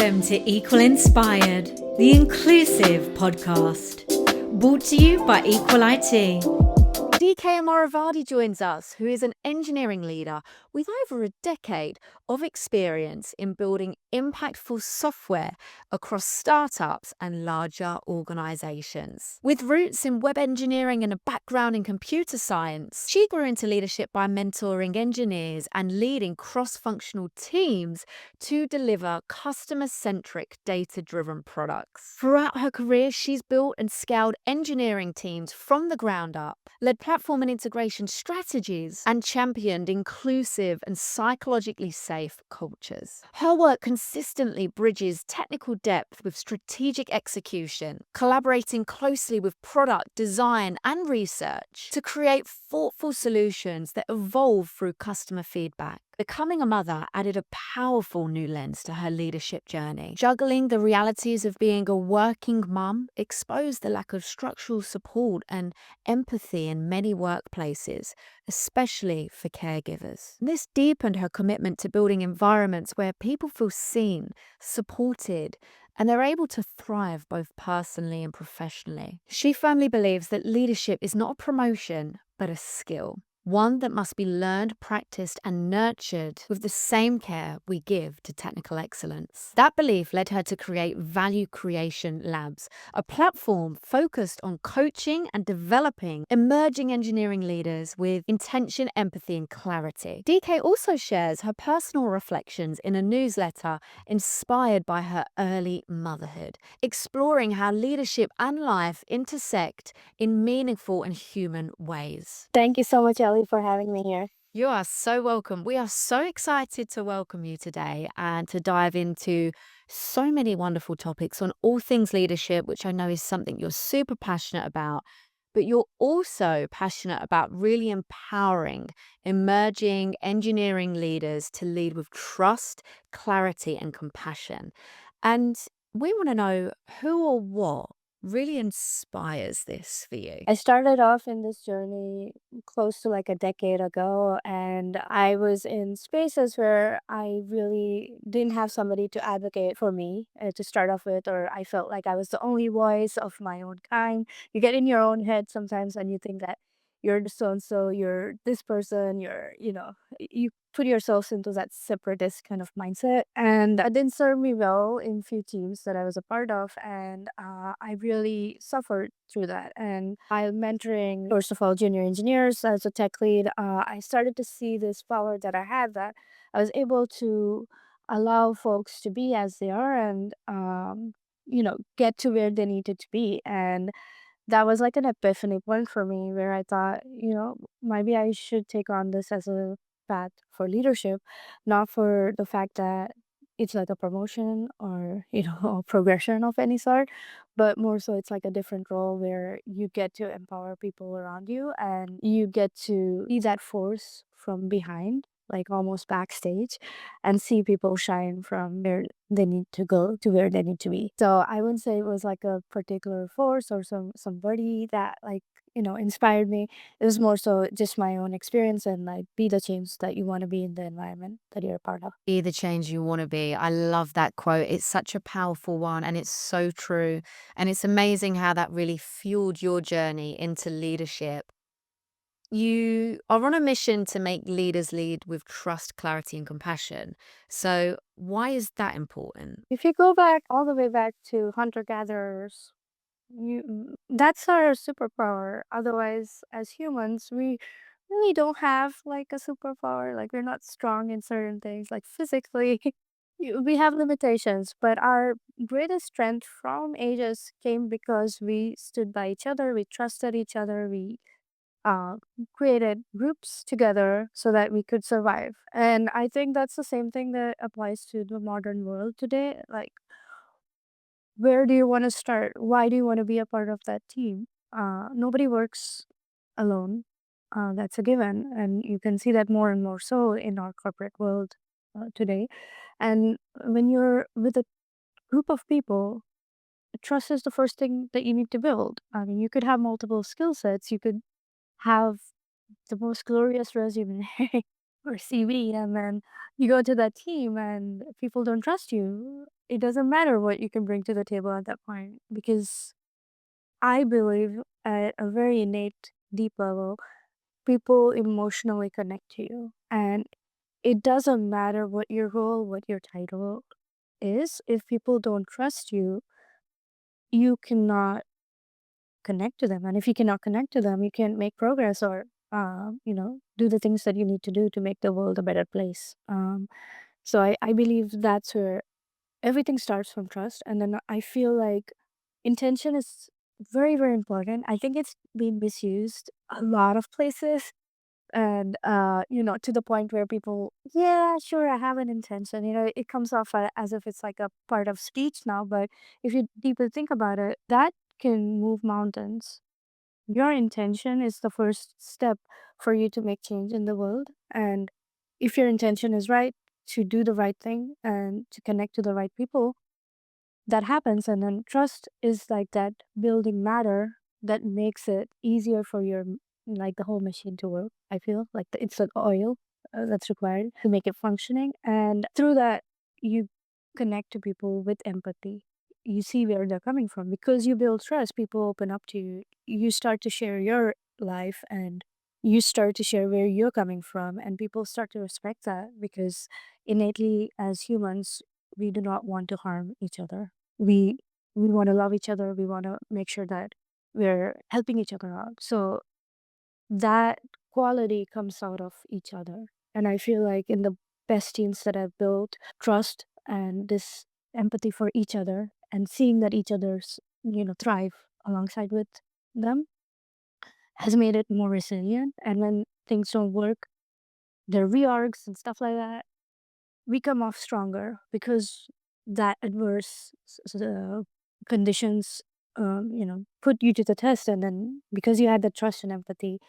Welcome to Equal Inspired, the inclusive podcast, brought to you by Equal IT. Deekshita Amaravadi joins us, who is an engineering leader with over a decade of experience in building impactful software across startups and larger organizations. With roots in web engineering and a background in computer science, she grew into leadership by mentoring engineers and leading cross-functional teams to deliver customer-centric, data-driven products. Throughout her career, she's built and scaled engineering teams from the ground up, led platform and integration strategies, and championed inclusive and psychologically safe cultures. Her work consistently bridges technical depth with strategic execution, collaborating closely with product design and research to create thoughtful solutions that evolve through customer feedback. Becoming a mother added a powerful new lens to her leadership journey. Juggling the realities of being a working mum exposed the lack of structural support and empathy in many workplaces, especially for caregivers. This deepened her commitment to building environments where people feel seen, supported, and they're able to thrive both personally and professionally. She firmly believes that leadership is not a promotion, but a skill. One that must be learned, practiced, and nurtured with the same care we give to technical excellence. That belief led her to create Value Creation Labs, a platform focused on coaching and developing emerging engineering leaders with intention, empathy, and clarity. DK also shares her personal reflections in a newsletter inspired by her early motherhood, exploring how leadership and life intersect in meaningful and human ways. Thank you so much, Ellie, for having me here. You are so welcome. We are so excited to welcome you today and to dive into so many wonderful topics on all things leadership, which I know is something you're super passionate about, but you're also passionate about really empowering emerging engineering leaders to lead with trust, clarity, and compassion. And we want to know who or what really inspires this for you. I started off in this journey close to like a decade ago, and I was in spaces where I really didn't have somebody to advocate for me to start off with, or I felt like I was the only voice of my own kind. You get in your own head sometimes and you think that you're so and so, you're this person, you put yourselves into that separatist kind of mindset. And that didn't serve me well in few teams that I was a part of. And I really suffered through that. And while mentoring, first of all, junior engineers as a tech lead, I started to see this power that I had, that I was able to allow folks to be as they are and, get to where they needed to be. And that was like an epiphany point for me where I thought, maybe I should take on this as a path for leadership, not for the fact that it's like a promotion or, a progression of any sort, but more so it's like a different role where you get to empower people around you and you get to be that force from behind, like almost backstage, and see people shine from where they need to go to where they need to be. So I wouldn't say it was like a particular force or somebody that inspired me. It was more so just my own experience and like be the change that you want to be in the environment that you're a part of. Be the change you want to be. I love that quote. It's such a powerful one and it's so true. And it's amazing how that really fueled your journey into leadership. You are on a mission to make leaders lead with trust, clarity, and compassion. So, why is that important? If you go back all the way back to hunter gatherers, that's our superpower. Otherwise, as humans, we really don't have like a superpower. Like we're not strong in certain things, like physically. We have limitations, but our greatest strength from ages came because we stood by each other, we trusted each other, we uh, created groups together so that we could survive. And I think that's the same thing that applies to the modern world today. Like, where do you want to start? Why do you want to be a part of that team? Nobody works alone. That's a given. And you can see that more and more so in our corporate world today. And when you're with a group of people, trust is the first thing that you need to build. I mean, you could have multiple skill sets. You could have the most glorious resume or CV, and then you go to that team and people don't trust you. it doesn't matter what you can bring to the table at that point, because I believe at a very innate, deep level, people emotionally connect to you. And it doesn't matter what your role, what your title is. If people don't trust you, you cannot connect to them. And if you cannot connect to them, you can't make progress or, do the things that you need to do to make the world a better place. So I believe that's where everything starts from trust. And then I feel like intention is very, very important. I think it's been misused a lot of places. And, to the point where people, yeah, sure, I have an intention. It comes off as if it's like a part of speech now. But if you deeply think about it, that can move mountains. Your intention is the first step for you to make change in the world. And if your intention is right, to do the right thing and to connect to the right people, that happens. And then trust is like that building matter that makes it easier for like the whole machine to work. I feel like it's an oil that's required to make it functioning, and through that you connect to people with empathy. You see where they're coming from. Because you build trust, people open up to you. You start to share your life, and you start to share where you're coming from, and people start to respect that. Because innately, as humans, we do not want to harm each other. We we want to love each other. We want to make sure that we're helping each other out. So that quality comes out of each other. And I feel like in the best teams that I've built, trust and this empathy for each other, and seeing that each other's, thrive alongside with them, has made it more resilient. And when things don't work, there are reorgs and stuff like that, we come off stronger, because that adverse conditions, put you to the test. And then because you had the trust and empathy,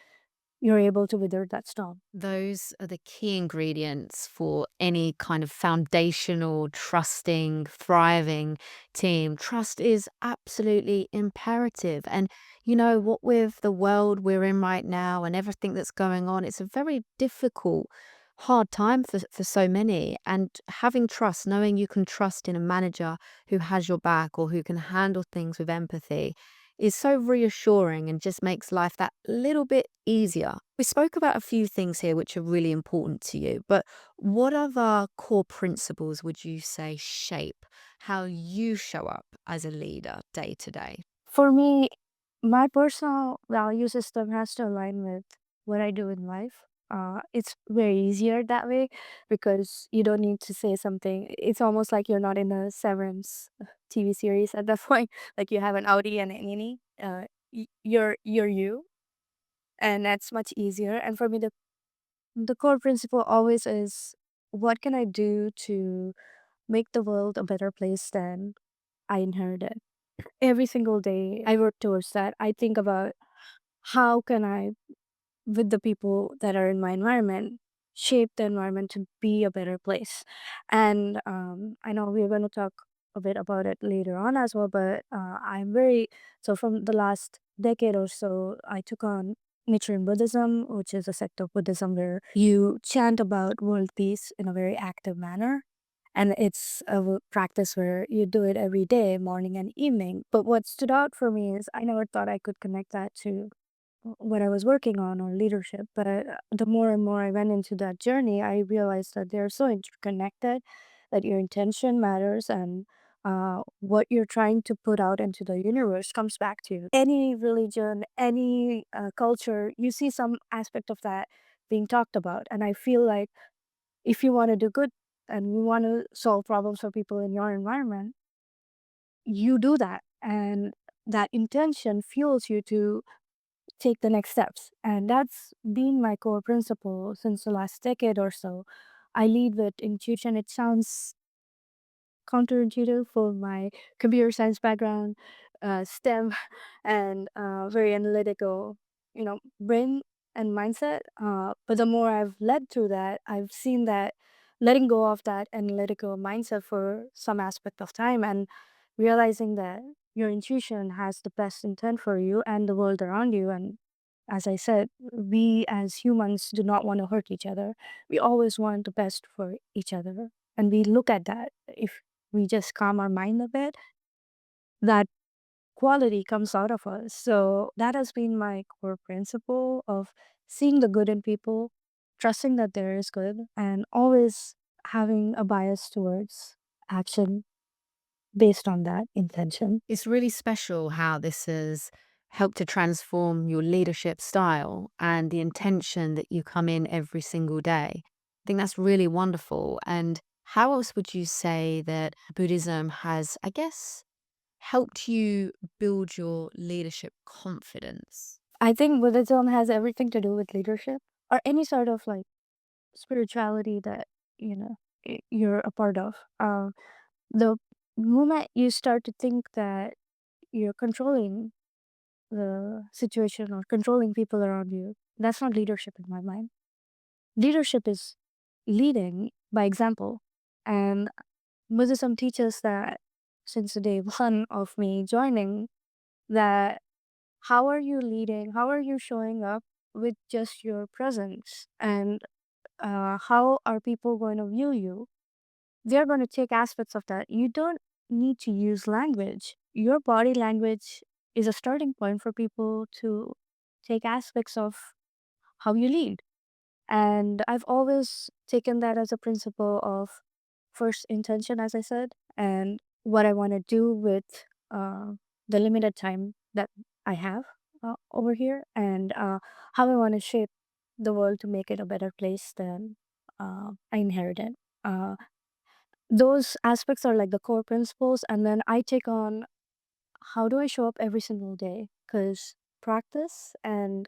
you're able to wither that storm. Those are the key ingredients for any kind of foundational, trusting, thriving team. Trust is absolutely imperative. And what with the world we're in right now and everything that's going on, it's a very difficult, hard time for so many. And having trust, knowing you can trust in a manager who has your back or who can handle things with empathy, is so reassuring and just makes life that little bit easier. We spoke about a few things here which are really important to you, but what other core principles would you say shape how you show up as a leader day to day? For me, my personal value system has to align with what I do in life. It's very easier that way, because you don't need to say something. It's almost like you're not in a Severance TV series at that point. Like you have an Audi and an Innie. You're you, and that's much easier. And for me, the core principle always is, what can I do to make the world a better place than I inherited? Every single day, I work towards that. I think about, how can I, with the people that are in my environment, shape the environment to be a better place. And I know we're going to talk a bit about it later on as well, but so from the last decade or so, I took on Nichiren Buddhism, which is a sect of Buddhism where you chant about world peace in a very active manner. And it's a practice where you do it every day, morning and evening. But what stood out for me is, I never thought I could connect that to what I was working on, or leadership. But the more and more I went into that journey, I realized that they're so interconnected, that your intention matters, and what you're trying to put out into the universe comes back to you. Any religion, any culture, you see some aspect of that being talked about. And I feel like, if you want to do good and you want to solve problems for people in your environment, you do that. And that intention fuels you to take the next steps. And that's been my core principle since the last decade or so. I lead with intuition. It sounds counterintuitive for my computer science background, STEM, and very analytical, brain and mindset. But the more I've led through that, I've seen that letting go of that analytical mindset for some aspect of time, and realizing that your intuition has the best intent for you and the world around you. And as I said, we as humans do not want to hurt each other. We always want the best for each other. And we look at that. If we just calm our mind a bit, that quality comes out of us. So that has been my core principle of seeing the good in people, trusting that there is good, and always having a bias towards action based on that intention. It's really special how this has helped to transform your leadership style and the intention that you come in every single day. I think that's really wonderful. And how else would you say that Buddhism has, I guess, helped you build your leadership confidence? I think Buddhism has everything to do with leadership or any sort of like spirituality that you know you're a part of. The moment you start to think that you're controlling the situation or controlling people around you, that's not leadership in my mind. Leadership is leading by example. And Buddhism teaches that since the day one of me joining, that how are you leading? How are you showing up with just your presence? And how are people going to view you? They're going to take aspects of that. You don't need to use language. Your body language is a starting point for people to take aspects of how you lead. And I've always taken that as a principle of first intention, as I said, and what I want to do with uh, the limited time that I have over here, and how I want to shape the world to make it a better place than I inherited. Uh, those aspects are like the core principles, and then I take on how do I show up every single day? Because practice and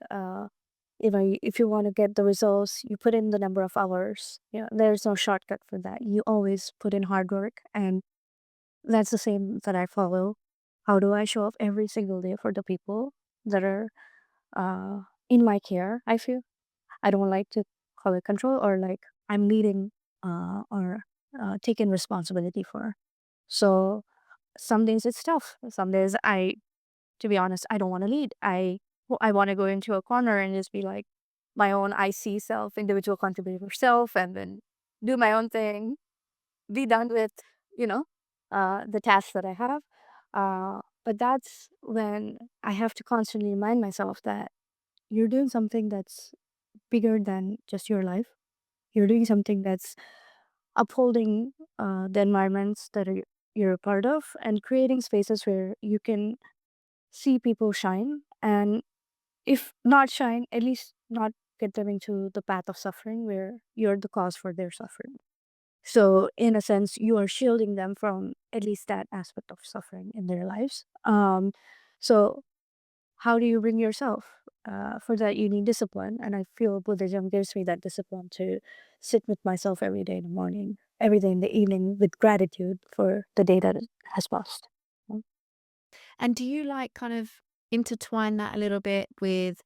if you want to get the results, you put in the number of hours. There's no shortcut for that. You always put in hard work, and that's the same that I follow. How do I show up every single day for the people that are uh, in my care? I feel I don't like to call it control or like I'm leading or taking responsibility for. So some days it's tough. Some days to be honest, I don't want to lead. I want to go into a corner and just be like my own IC self, individual contributor self, and then do my own thing, be done with, you know, the tasks that I have. But that's when I have to constantly remind myself that you're doing something that's bigger than just your life. You're doing something that's upholding the environments that you're a part of and creating spaces where you can see people shine, and if not shine, at least not get them into the path of suffering where you're the cause for their suffering. So in a sense, you are shielding them from at least that aspect of suffering in their lives. So how do you bring yourself? For that, you need discipline, and I feel Buddhism gives me that discipline to sit with myself every day in the morning, every day in the evening, with gratitude for the day that has passed. And do you like kind of intertwine that a little bit with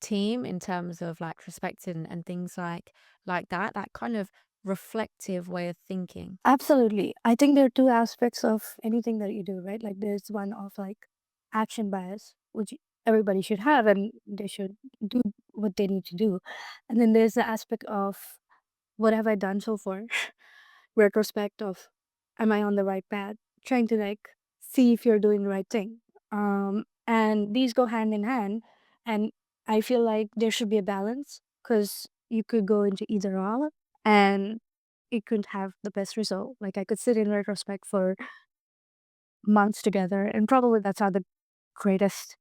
team in terms of like perspective and things like that kind of reflective way of thinking? Absolutely. I think there are two aspects of anything that you do, right? Like there's one of like action bias, which everybody should have and they should do what they need to do. And then there's the aspect of what have I done so far? Retrospect of am I on the right path? Trying to like see if you're doing the right thing. And these go hand in hand. And I feel like there should be a balance because you could go into either or and it could have the best result. Like I could sit in retrospect for months together, and probably that's not the greatest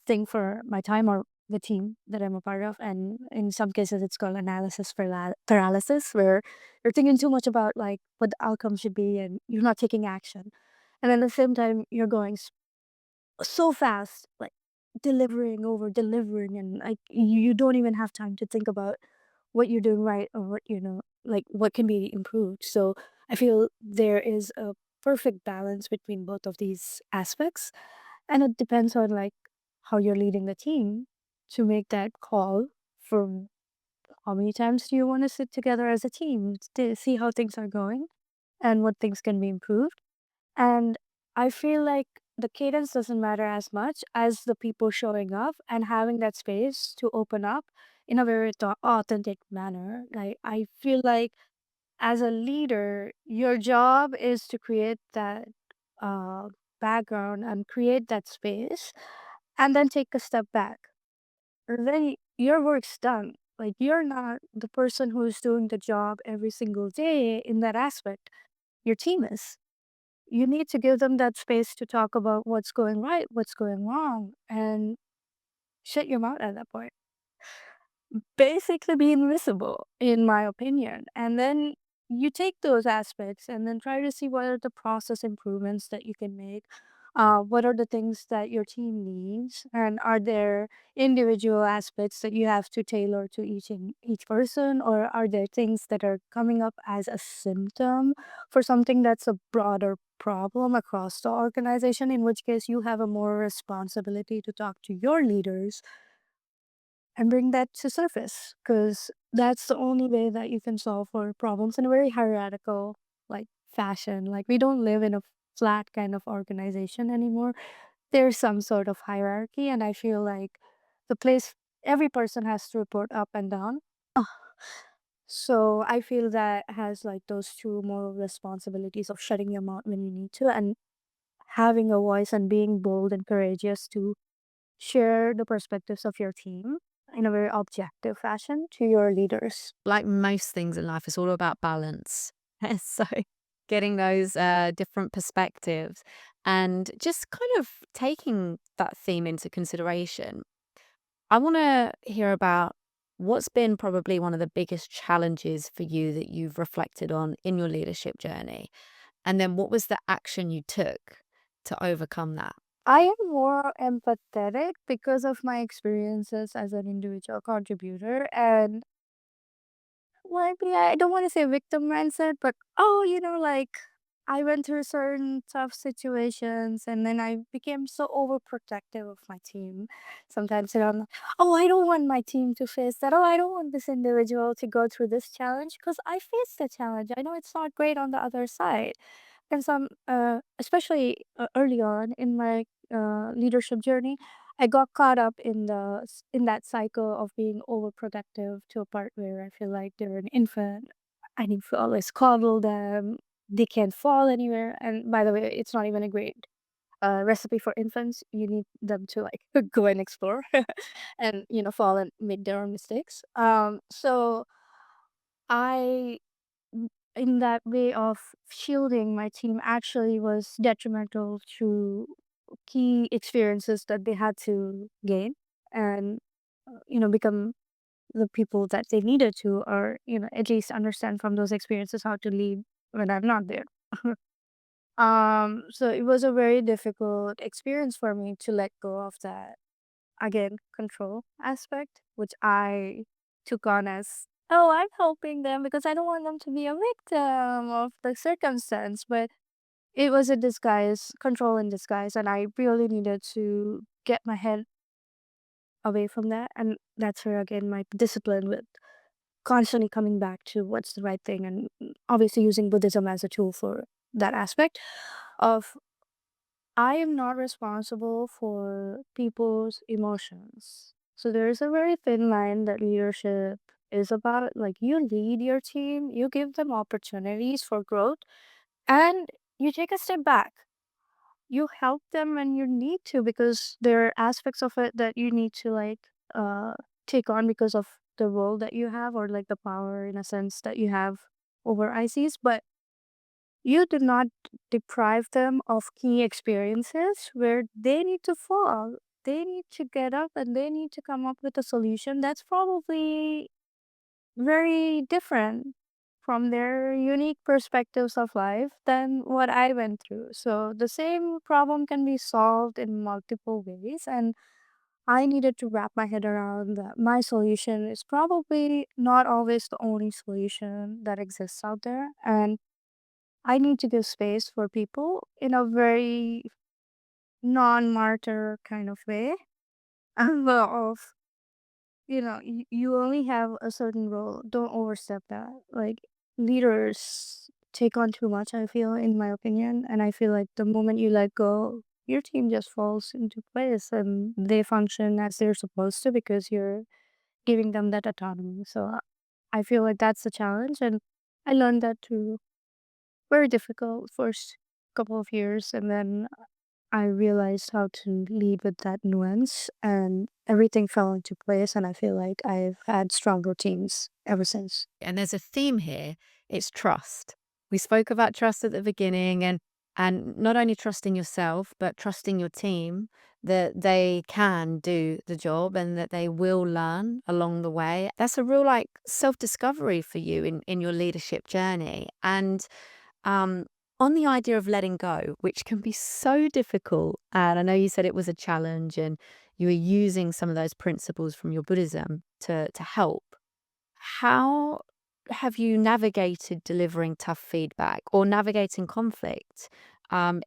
thing for my time or the team that I'm a part of. And in some cases, it's called analysis paralysis, where you're thinking too much about like what the outcome should be, and you're not taking action. And at the same time, you're going so fast, like delivering over delivering, and like you don't even have time to think about what you're doing right or what like what can be improved. So I feel there is a perfect balance between both of these aspects, and it depends on like how you're leading the team to make that call for how many times do you want to sit together as a team to see how things are going and what things can be improved. And I feel like the cadence doesn't matter as much as the people showing up and having that space to open up in a very authentic manner. Like, I feel like as a leader, your job is to create that uh, background and create that space and then take a step back. And then your work's done. Like you're not the person who's doing the job every single day in that aspect. Your team is. You need to give them that space to talk about what's going right, what's going wrong, and shut your mouth at that point. Basically be invisible, in my opinion. And then you take those aspects and then try to see what are the process improvements that you can make. What are the things that your team needs, and are there individual aspects that you have to tailor to each person, or are there things that are coming up as a symptom for something that's a broader problem across the organization? In which case, you have a more responsibility to talk to your leaders and bring that to surface, because that's the only way that you can solve for problems in a very hierarchical like fashion. Like we don't live in a flat kind of organization anymore. There's some sort of hierarchy, and I feel like the place every person has to report up and down. Ugh. So I feel that has like those two moral responsibilities of shutting your mouth when you need to, and having a voice and being bold and courageous to share the perspectives of your team in a very objective fashion to your leaders. Like most things in life, it's all about balance. So, getting those different perspectives and just kind of taking that theme into consideration. I want to hear about what's been probably one of the biggest challenges for you that you've reflected on in your leadership journey. And then what was the action you took to overcome that? I am more empathetic because of my experiences as an individual contributor. And well, maybe I don't want to say victim mindset, but oh, like I went through certain tough situations and then I became so overprotective of my team. Sometimes, I'm like, oh, I don't want my team to face that. Oh, I don't want this individual to go through this challenge because I faced the challenge. I know it's not great on the other side. And some, especially early on in my leadership journey, I got caught up in that cycle of being overprotective to a part where I feel like they're an infant. I need to always coddle them. They can't fall anywhere. And by the way, it's not even a great recipe for infants. You need them to like go and explore and fall and make their own mistakes. So I in that way of shielding my team actually was detrimental to key experiences that they had to gain and become the people that they needed to, or at least understand from those experiences how to lead when I'm not there. So it was a very difficult experience for me to let go of that, again, control aspect, which I took on as, oh, I'm helping them because I don't want them to be a victim of the circumstance. But it was a disguise, control in disguise. And I really needed to get my head away from that. And that's where, again, my discipline with constantly coming back to what's the right thing, and obviously using Buddhism as a tool for that aspect of I am not responsible for people's emotions. So there's a very thin line that leadership is about. Like you lead your team, you give them opportunities for growth, and you take a step back. You help them when you need to because there are aspects of it that you need to like uh take on because of the role that you have, or like the power in a sense that you have over ICs. But you do not deprive them of key experiences where they need to fall. They need to get up and they need to come up with a solution that's probably very different from their unique perspectives of life than what I went through. So the same problem can be solved in multiple ways. And I needed to wrap my head around that my solution is probably not always the only solution that exists out there. And I need to give space for people in a very non-martyr kind of way. Of, you only have a certain role. Don't overstep that. Like leaders take on too much, I feel, in my opinion. And I feel like the moment you let go, your team just falls into place and they function as they're supposed to because you're giving them that autonomy. So I feel like that's the challenge. And I learned that too. Very difficult first couple of years, and then I realized how to lead with that nuance, and everything fell into place. And I feel like I've had strong routines ever since. And there's a theme here, it's trust. We spoke about trust at the beginning, and not only trusting yourself, but trusting your team that they can do the job and that they will learn along the way. That's a real like self-discovery for you in your leadership journey. And um, on the idea of letting go, which can be so difficult, and I know you said it was a challenge and you were using some of those principles from your Buddhism to help. How have you navigated delivering tough feedback or navigating conflict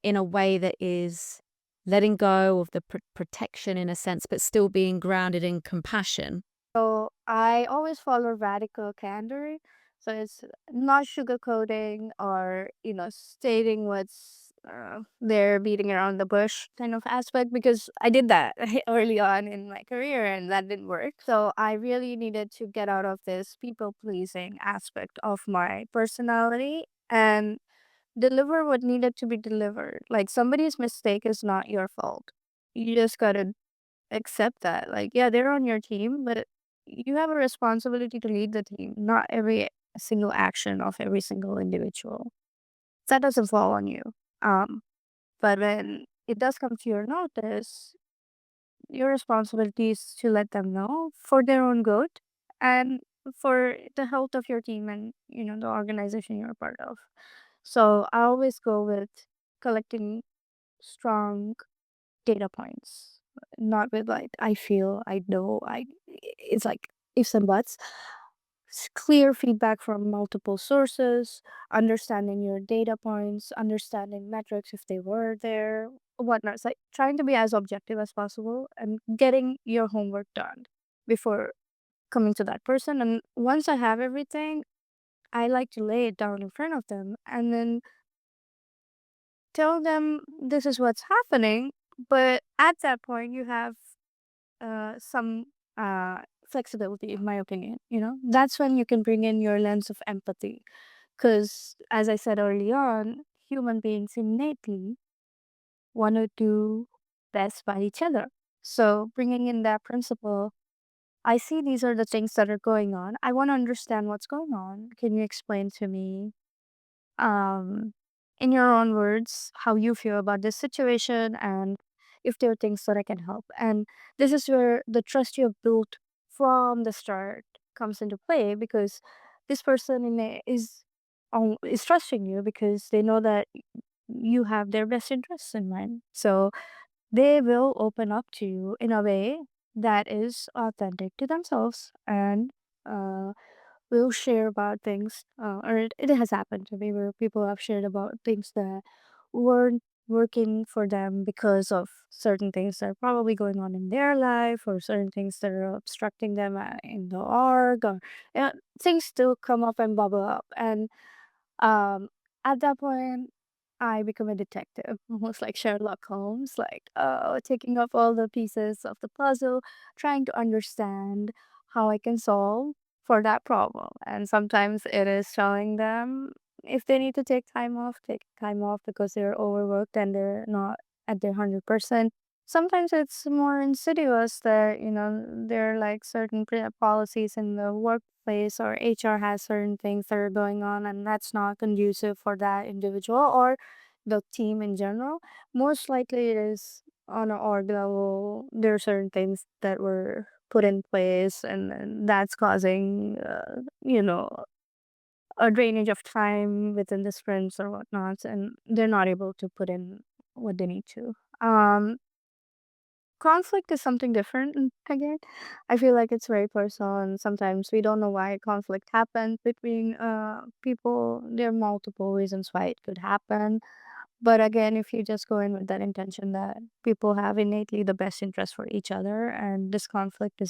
in a way that is letting go of the protection in a sense, but still being grounded in compassion? So I always follow radical candor. So it's not sugarcoating or, stating what's there beating around the bush kind of aspect, because I did that early on in my career and that didn't work. So I really needed to get out of this people pleasing aspect of my personality and deliver what needed to be delivered. Like somebody's mistake is not your fault. You just gotta accept that. Like, yeah, they're on your team, but you have a responsibility to lead the team, not every single action of every single individual. That doesn't fall on you. Um, but when it does come to your notice, your responsibility is to let them know for their own good and for the health of your team and, the organization you're a part of. So I always go with collecting strong data points, not with like I feel, I know, it's like ifs and buts. Clear feedback from multiple sources, understanding your data points, understanding metrics if they were there, whatnot. It's like trying to be as objective as possible and getting your homework done before coming to that person. And once I have everything, I like to lay it down in front of them and then tell them this is what's happening. But at that point, you have some flexibility, in my opinion. That's when you can bring in your lens of empathy. Because, as I said early on, human beings innately want to do best by each other. So, bringing in that principle, I see these are the things that are going on. I want to understand what's going on. Can you explain to me um, in your own words how you feel about this situation and if there are things that I can help. And this is where the trust you have built from the start comes into play, because this person is trusting you because they know that you have their best interests in mind. So they will open up to you in a way that is authentic to themselves and uh, will share about things, or it has happened to me where people have shared about things that weren't working for them because of certain things that are probably going on in their life or certain things that are obstructing them in the org, or things still come up and bubble up. And um, at that point, I become a detective, almost like Sherlock Holmes, like taking up all the pieces of the puzzle, trying to understand how I can solve for that problem. And sometimes it is telling them if they need to take time off because they're overworked and they're not at their 100%. Sometimes it's more insidious that, there are like certain policies in the workplace or HR has certain things that are going on and that's not conducive for that individual or the team in general. Most likely it is on an org level, there are certain things that were put in place and then that's causing, a drainage of time within the sprints or whatnot, and they're not able to put in what they need to. Um, Conflict is something different again. I feel like it's very personal and sometimes we don't know why conflict happens between people. There are multiple reasons why it could happen. But again, if you just go in with that intention that people have innately the best interest for each other and this conflict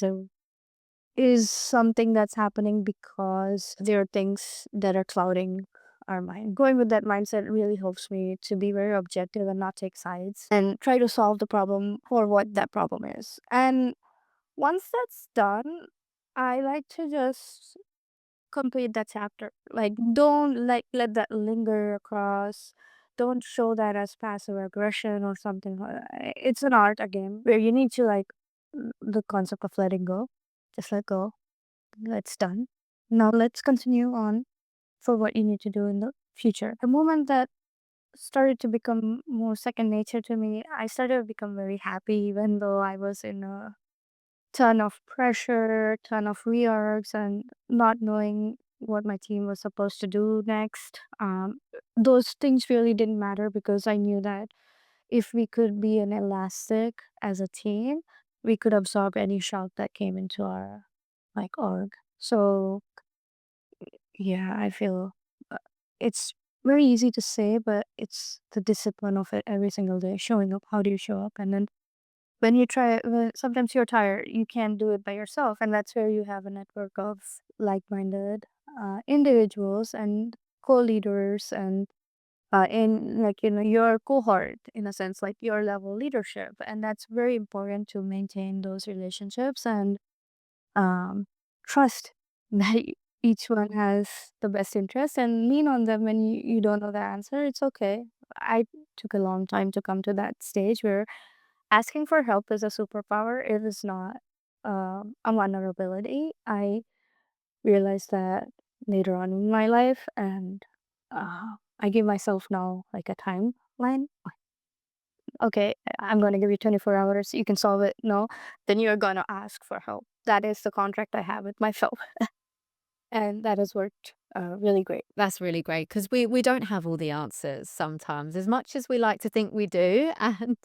is something that's happening because there are things that are clouding our mind. Going with that mindset really helps me to be very objective and not take sides and try to solve the problem for what that problem is. And once that's done, I like to just complete that chapter. Like, don't let that linger across. Don't show that as passive aggression or something. It's an art again where you need to the concept of letting go. Just let go. It's done. Now let's continue on for what you need to do in the future. The moment that started to become more second nature to me, I started to become very happy, even though I was in a ton of pressure, ton of reorgs, and not knowing what my team was supposed to do next. Those things really didn't matter because I knew that if we could be an elastic as a team, we could absorb any shock that came into our org. So yeah, I feel uh, it's very easy to say, but it's the discipline of it every single day, showing up. How do you show up? And then when you try, sometimes you're tired, you can't do it by yourself. And that's where you have a network of like minded individuals and co leaders and in your cohort, in a sense, like your level leadership. And that's very important to maintain those relationships and um, trust that each one has the best interest and lean on them when you don't know the answer. It's okay. I took a long time to come to that stage where asking for help is a superpower. It is not a vulnerability. I realized that later on in my life, and I give myself now like a timeline. Okay, I'm going to give you 24 hours. You can solve it. No, then you're going to ask for help. That is the contract I have with myself. And that has worked really great. That's really great because we don't have all the answers sometimes, as much as we like to think we do, and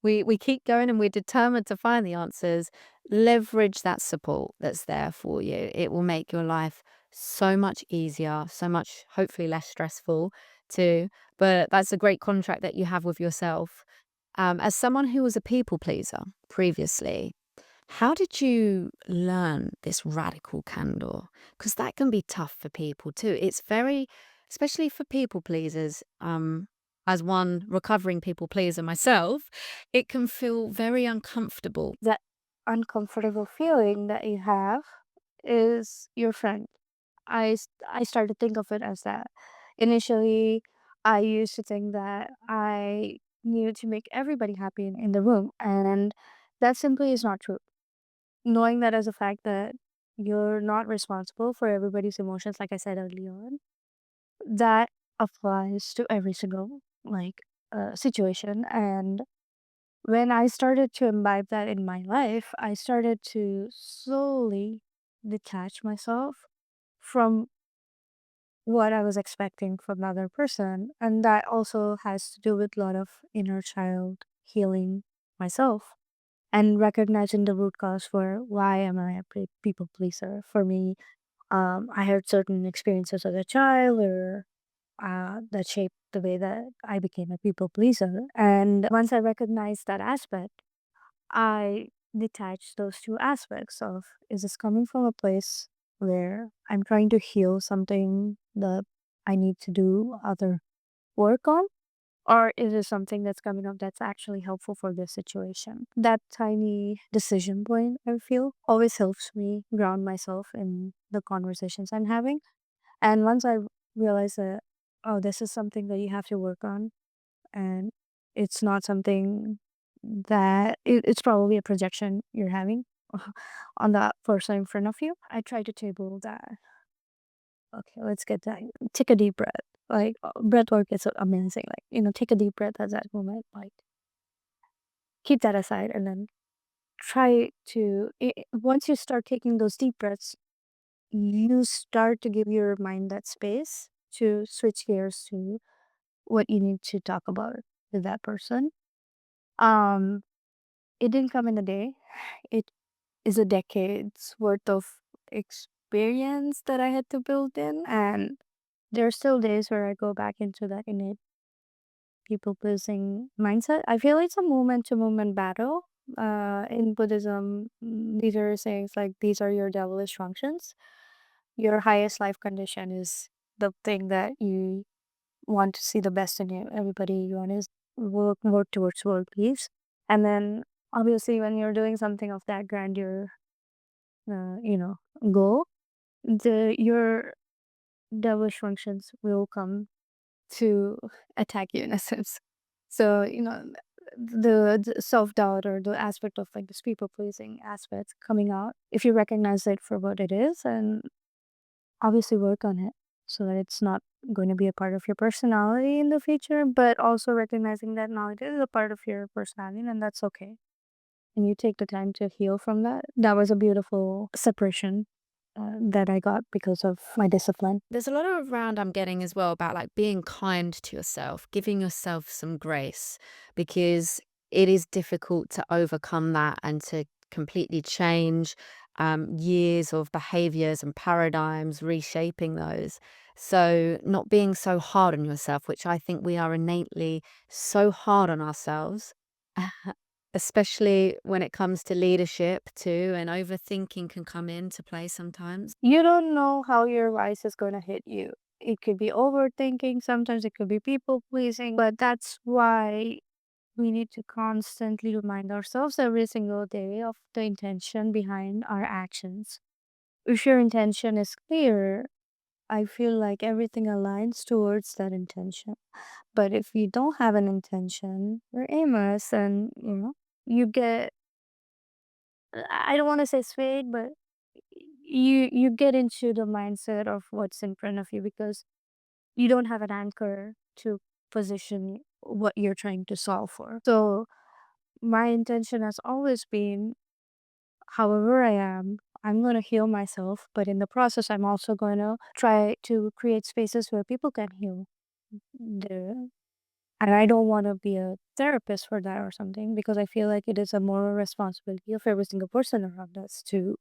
we keep going and we're determined to find the answers. Leverage that support that's there for you. It will make your life so much easier, so much hopefully less stressful too. But that's a great contract that you have with yourself. As someone who was a people pleaser previously, how did you learn this radical candor? Because that can be tough for people too. It's very, especially for people pleasers, as one recovering people pleaser myself, it can feel very uncomfortable. That uncomfortable feeling that you have is your friend. I started to think of it as that. Initially, I used to think that I needed to make everybody happy in the room, and that simply is not true. Knowing that as a fact that you're not responsible for everybody's emotions, like I said earlier on, that applies to every single situation. And when I started to imbibe that in my life, I started to slowly detach myself from what I was expecting from the other person. And that also has to do with a lot of inner child healing myself and recognizing the root cause for why am I a people pleaser. For me, I had certain experiences as a child or that shaped the way that I became a people pleaser. And once I recognized that aspect, I detached those two aspects of, is this coming from a place where I'm trying to heal something that I need to do other work on? Or is it something that's coming up that's actually helpful for this situation? That tiny decision point, I feel, always helps me ground myself in the conversations I'm having. And once I realize that, oh, this is something that you have to work on, and it's not something that it's probably a projection you're having on that person in front of you. I try to table that. Okay, let's get that. Take a deep breath. Breath work is amazing. Take a deep breath at that moment. Like, keep that aside, and then try to. Once you start taking those deep breaths, you start to give your mind that space to switch gears to what you need to talk about with that person. Um, it didn't come in a day. It is a decade's worth of experience that I had to build in, and there are still days where I go back into that innate people pleasing mindset. I feel it's a moment to moment battle. In Buddhism, these are sayings like these are your devilish functions. Your highest life condition is the thing that you want to see the best in you. Everybody you want to work towards world peace. And then obviously when you're doing something of that grandeur, uh, you know, goal, your devilish functions will come to attack you in a sense. So, the self-doubt or the aspect of like this people pleasing aspect coming out, if you recognize it for what it is and obviously work on it so that it's not going to be a part of your personality in the future, but also recognizing that now it is a part of your personality and that's okay. And you take the time to heal from that. That was a beautiful separation that I got because of my discipline. There's a lot around I'm getting as well about like being kind to yourself, giving yourself some grace because it is difficult to overcome that and to completely change years of behaviors and paradigms, reshaping those. So, not being so hard on yourself, which I think we are innately so hard on ourselves. Especially when it comes to leadership too, and overthinking can come into play sometimes. You don't know how your vice is going to hit you. It could be overthinking, sometimes it could be people pleasing, but that's why we need to constantly remind ourselves every single day of the intention behind our actions. If your intention is clear, I feel like everything aligns towards that intention. But if you don't have an intention, you're aimless and, you get, I don't want to say swayed, but you get into the mindset of what's in front of you because you don't have an anchor to position what you're trying to solve for. So my intention has always been, however I am, I'm going to heal myself, but in the process, I'm also going to try to create spaces where people can heal. The, and I don't want to be a therapist for that or something because I feel like it is a moral responsibility of every single person around us to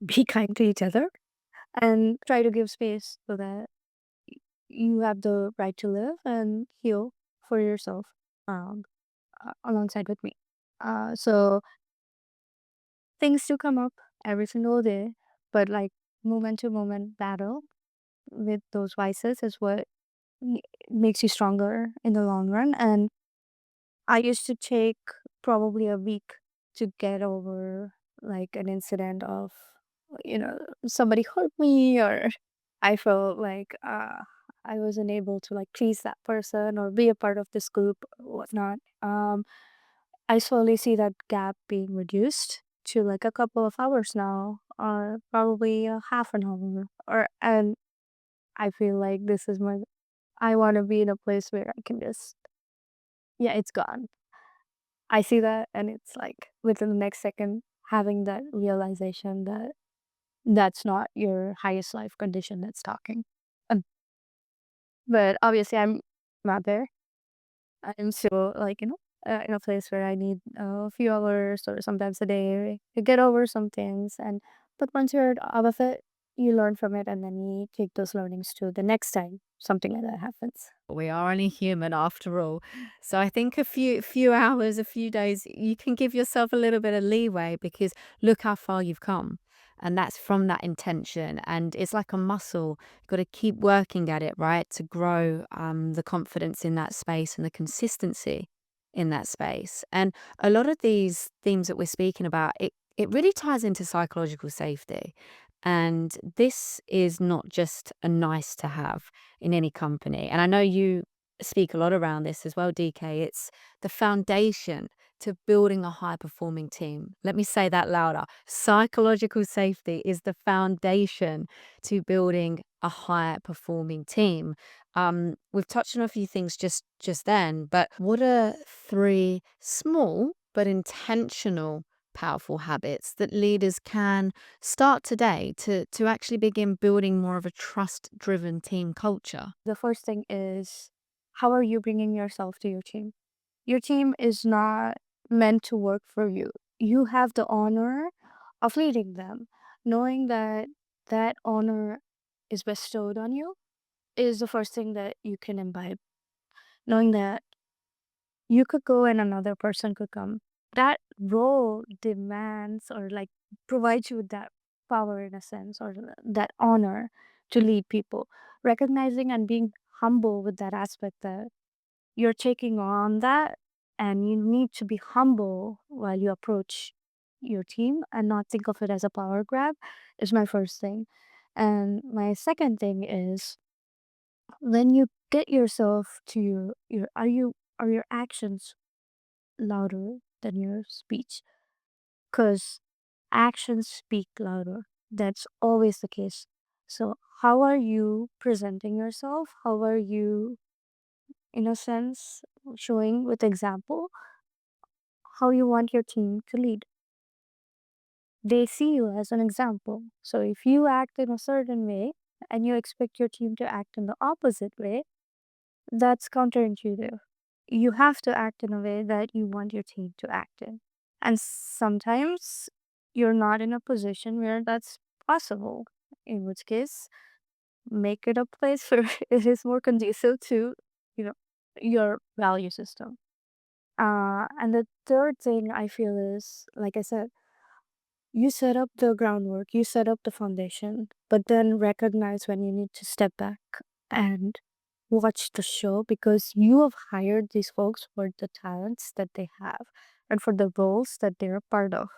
be kind to each other and try to give space so that you have the right to live and heal for yourself um, alongside with me. So things do come up every single day, but like moment to moment battle with those vices is what m- makes you stronger in the long run. And I used to take probably a week to get over like an incident of, you know, somebody hurt me or I felt like I wasn't able to like please that person or be a part of this group or whatnot. I slowly see that gap being reduced to like a couple of hours now, or probably a half an hour. Or and I feel like this is my. I want to be in a place where I can just, yeah, it's gone. I see that, and it's like within the next second, having that realization that that's not your highest life condition that's talking. Um, but obviously, I'm not there. I'm still like, in a place where I need a few hours or sometimes a day to get over some things. And but once you're out of it, you learn from it, and then you take those learnings to the next time something like that happens. We are only human after all. So I think a few hours, a few days, you can give yourself a little bit of leeway because look how far you've come. And that's from that intention. And it's like a muscle. You've got to keep working at it, right? To grow the confidence in that space and the consistency in that space. And a lot of these themes that we're speaking about, it really ties into psychological safety. And this is not just a nice to have in any company. And I know you speak a lot around this as well, DK. It's the foundation to building a high performing team. Let me say that louder. Psychological safety is the foundation to building a high performing team. We've touched on a few things just then, but what are three small but intentional powerful habits that leaders can start today to actually begin building more of a trust-driven team culture? The first thing is, how are you bringing yourself to your team? Your team is not meant to work for you. You have the honor of leading them. Knowing that that honor is bestowed on you is the first thing that you can imbibe. Knowing that you could go and another person could come. That role demands or like provides you with that power in a sense or that honor to lead people. Recognizing and being humble with that aspect that you're taking on that and you need to be humble while you approach your team and not think of it as a power grab is my first thing. And my second thing is when you get yourself to your are your actions louder than your speech? Because actions speak louder. That's always the case. So how are you presenting yourself? How are you, in a sense, showing with example how you want your team to lead? They see you as an example. So if you act in a certain way and you expect your team to act in the opposite way, that's counterintuitive. You have to act in a way that you want your team to act in. And sometimes you're not in a position where that's possible, in which case, make it a place where it is more conducive to, you know, your value system. And the third thing I feel is, like I said, you set up the groundwork, you set up the foundation, but then recognize when you need to step back and watch the show because you have hired these folks for the talents that they have and for the roles that they're a part of.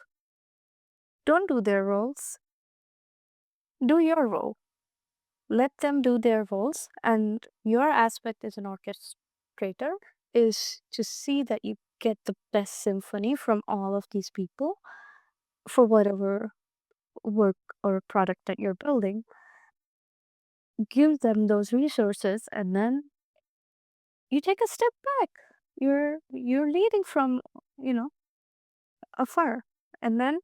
Don't do their roles, do your role. Let them do their roles, and your aspect as an orchestrator is to see that you get the best symphony from all of these people for whatever work or product that you're building. Give them those resources, and then you take a step back. You're leading from, you know, afar, and then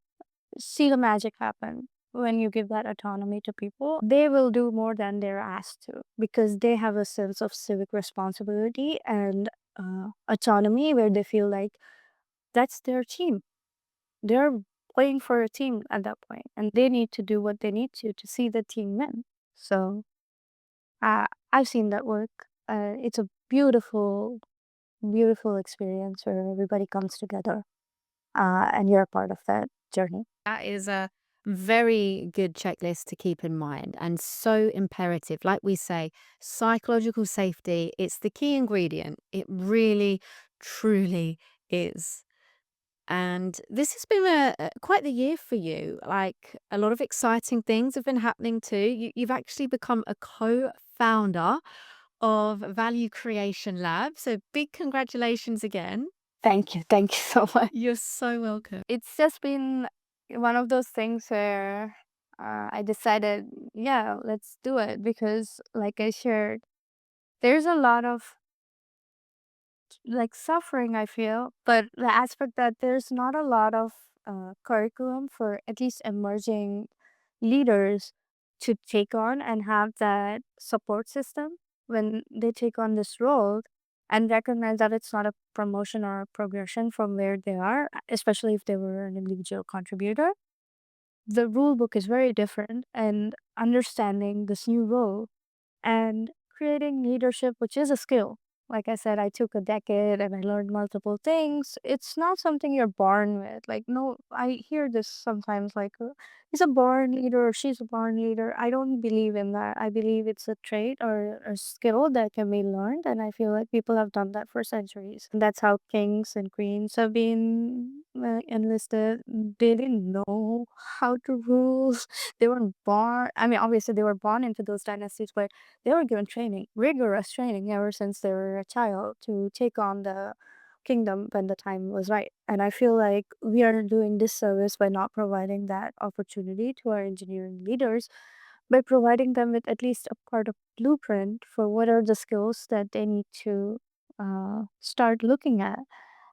see the magic happen. When you give that autonomy to people, they will do more than they're asked to because they have a sense of civic responsibility and autonomy where they feel like that's their team. They're playing for a team at that point, and they need to do what they need to see the team win. So I've seen that work. It's a beautiful, beautiful experience where everybody comes together, and you're a part of that journey. That is a very good checklist to keep in mind and so imperative. Like we say, psychological safety, it's the key ingredient. It really, truly is. And this has been quite the year for you. Like a lot of exciting things have been happening too. You've actually become a co-founder of Value Creation Lab. So big congratulations again. Thank you. Thank you so much. You're so welcome. It's just been one of those things where I decided, yeah, let's do it because, like I shared, there's a lot of like suffering, I feel, but the aspect that there's not a lot of curriculum for at least emerging leaders to take on and have that support system when they take on this role and recognize that it's not a promotion or a progression from where they are, especially if they were an individual contributor. The rule book is very different, and understanding this new role and creating leadership, which is a skill. Like I said, I took a decade and I learned multiple things. It's not something you're born with. Like, no, I hear this sometimes like, he's a born leader or she's a born leader. I don't believe in that. I believe it's a trait or a skill that can be learned. And I feel like people have done that for centuries. And that's how kings and queens have been enlisted. They didn't know how to rule. They weren't born. I mean, obviously, they were born into those dynasties, but they were given training, rigorous training, ever since they were a child to take on the kingdom when the time was right. And I feel like we are doing disservice by not providing that opportunity to our engineering leaders by providing them with at least a part of blueprint for what are the skills that they need to start looking at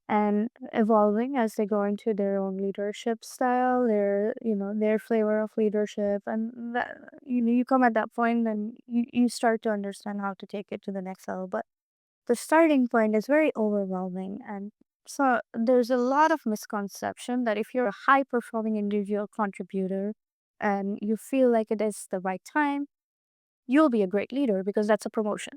and evolving as they go into their own leadership style, their their flavor of leadership, and that you come at that point and you start to understand how to take it to the next level. But the starting point is very overwhelming, and so there's a lot of misconception that if you're a high performing individual contributor and you feel like it is the right time, you'll be a great leader because that's a promotion.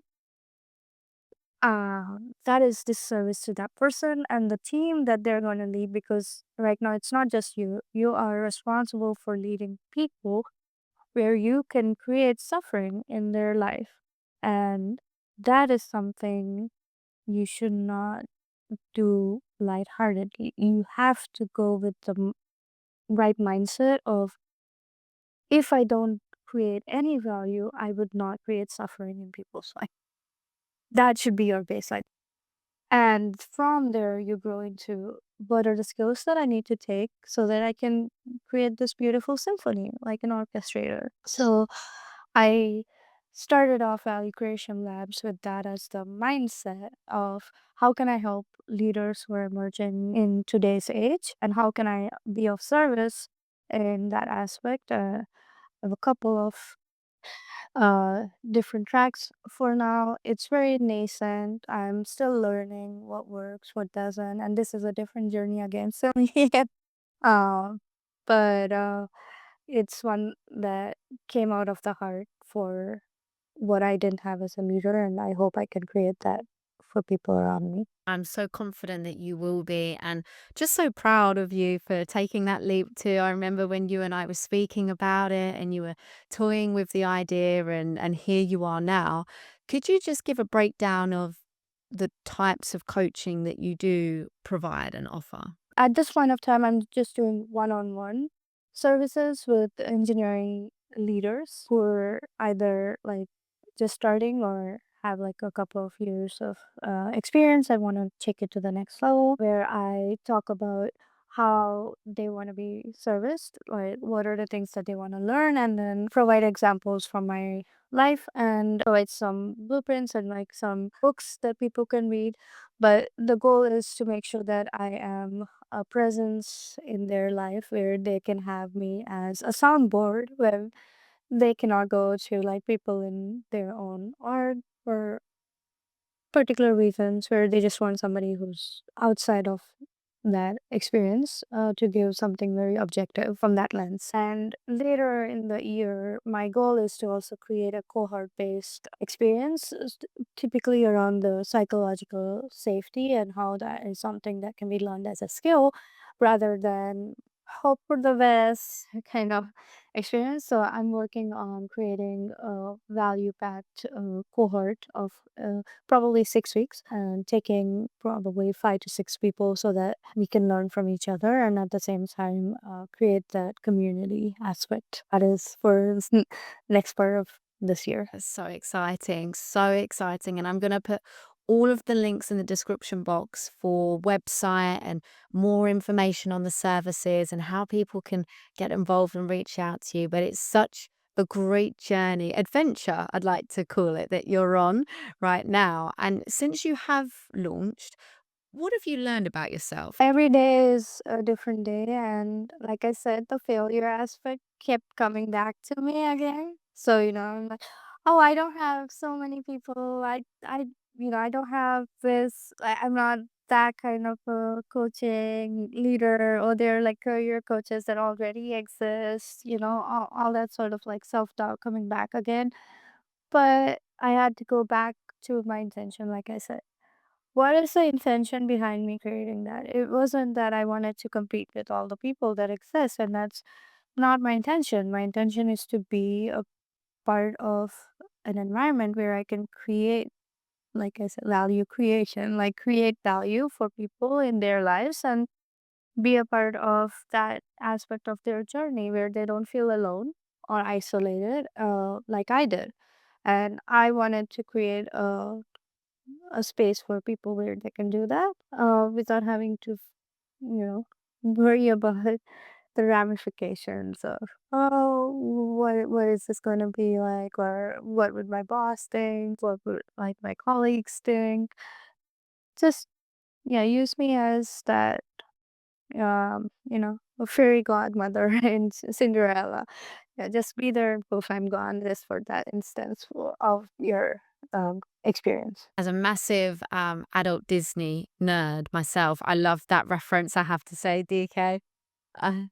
That is disservice to that person and the team that they're going to lead because right now it's not just you. You are responsible for leading people where you can create suffering in their life. And that is something you should not do lightheartedly. You have to go with right mindset of, if I don't create any value, I would not create suffering in people's life. That should be your baseline. And from there, you grow into, what are the skills that I need to take so that I can create this beautiful symphony like an orchestrator. So I started off Value Creation Labs with that as the mindset of, how can I help leaders who are emerging in today's age, and how can I be of service in that aspect. Of a couple of different tracks. For now, it's very nascent. I'm still learning what works, what doesn't, and this is a different journey again. So yeah, uh, but it's one that came out of the heart for what I didn't have as a leader, and I hope I can create that for people around me. I'm so confident that you will be, and just so proud of you for taking that leap too. I remember when you and I were speaking about it and you were toying with the idea, and here you are now. Could you just give a breakdown of the types of coaching that you do provide and offer? At this point of time, I'm just doing one-on-one services with engineering leaders who are either like just starting or have like a couple of years of experience. I want to take it to the next level, where I talk about how they want to be serviced, like what are the things that they want to learn, and then provide examples from my life and provide some blueprints and like some books that people can read. But the goal is to make sure that I am a presence in their life where they can have me as a soundboard, where they cannot go to like people in their own art or particular reasons, where they just want somebody who's outside of that experience to give something very objective from that lens. And later in the year, my goal is to also create a cohort based experience, typically around the psychological safety and how that is something that can be learned as a skill rather than hope for the best kind of experience. So I'm working on creating a value packed cohort of probably 6 weeks, and taking probably 5 to 6 people so that we can learn from each other, and at the same time create that community aspect. That is for next part of this year. That's so exciting, so exciting. And I'm going to put all of the links in the description box for website and more information on the services and how people can get involved and reach out to you. But it's such a great journey, adventure, I'd like to call it, that you're on right now. And since you have launched, what have you learned about yourself? Every day is a different day, and like I said, the failure aspect kept coming back to me again. So, I'm like, oh, I don't have so many people. I don't have this. I'm not that kind of a coaching leader, or they're like career coaches that already exist. All that sort of like self doubt coming back again. But I had to go back to my intention, like I said. What is the intention behind me creating that? It wasn't that I wanted to compete with all the people that exist, and that's not my intention. My intention is to be a part of an environment where I can create, like I said, value creation, like create value for people in their lives and be a part of that aspect of their journey where they don't feel alone or isolated, like I did. And I wanted to create a space for people where they can do that without having to, worry about the ramifications of, oh, what is this going to be like, or what would my boss think, what would like my colleagues think. Just, yeah, use me as that, a fairy godmother in Cinderella. Yeah, just be there if I'm gone, just for that instance of your experience. As a massive adult Disney nerd myself, I love that reference, I have to say, DK. Uh,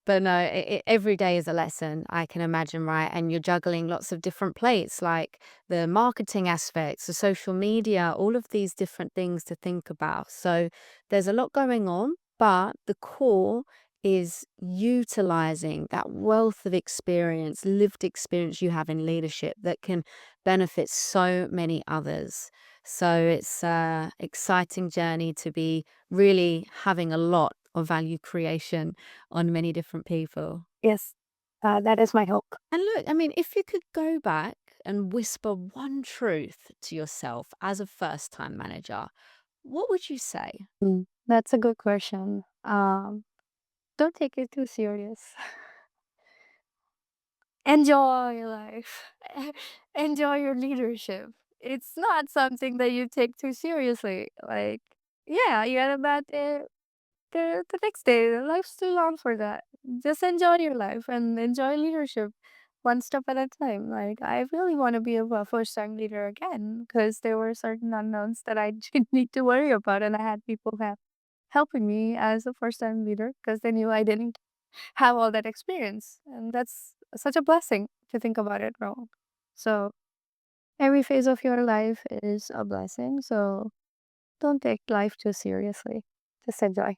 but no, every day is a lesson, I can imagine, right? And you're juggling lots of different plates, like the marketing aspects, the social media, all of these different things to think about. So there's a lot going on, but the core is utilizing that wealth of experience, lived experience you have in leadership that can benefit so many others. So it's a exciting journey to be really having a lot of value creation on many different people. Yes, that is my hope. And look, I mean, if you could go back and whisper one truth to yourself as a first time manager, what would you say? That's a good question. Don't take it too serious. Enjoy life. Enjoy your leadership. It's not something that you take too seriously. Like, yeah, you had a bad day. The next day, life's too long for that. Just enjoy your life and enjoy leadership one step at a time. Like, I really want to be a first time leader again because there were certain unknowns that I didn't need to worry about, and I had people helping me as a first time leader because they knew I didn't have all that experience. And that's such a blessing to think about it, wrong. So every phase of your life is a blessing. So don't take life too seriously. Just enjoy.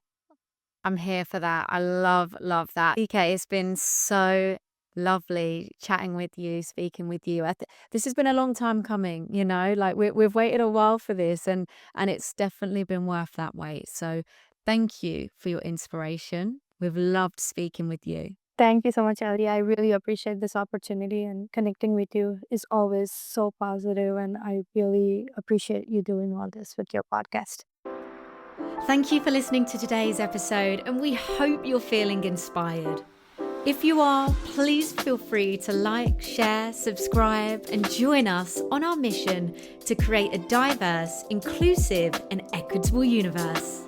I'm here for that. I love that. DK, it's been so lovely chatting with you, speaking with you. This has been a long time coming, like we've waited a while for this and it's definitely been worth that wait. So thank you for your inspiration. We've loved speaking with you. Thank you so much, Ellie. I really appreciate this opportunity, and connecting with you is always so positive, and I really appreciate you doing all this with your podcast. Thank you for listening to today's episode, and we hope you're feeling inspired. If you are, please feel free to like, share, subscribe, and join us on our mission to create a diverse, inclusive, and equitable universe.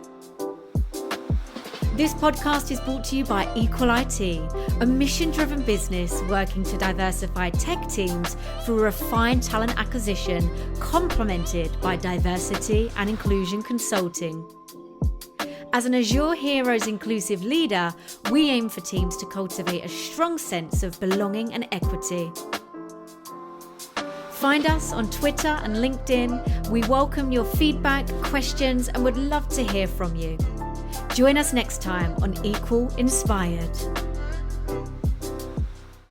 This podcast is brought to you by Equal IT, a mission-driven business working to diversify tech teams through refined talent acquisition, complemented by diversity and inclusion consulting. As an Azure Heroes inclusive leader, we aim for teams to cultivate a strong sense of belonging and equity. Find us on Twitter and LinkedIn. We welcome your feedback, questions, and would love to hear from you. Join us next time on Equal Inspired.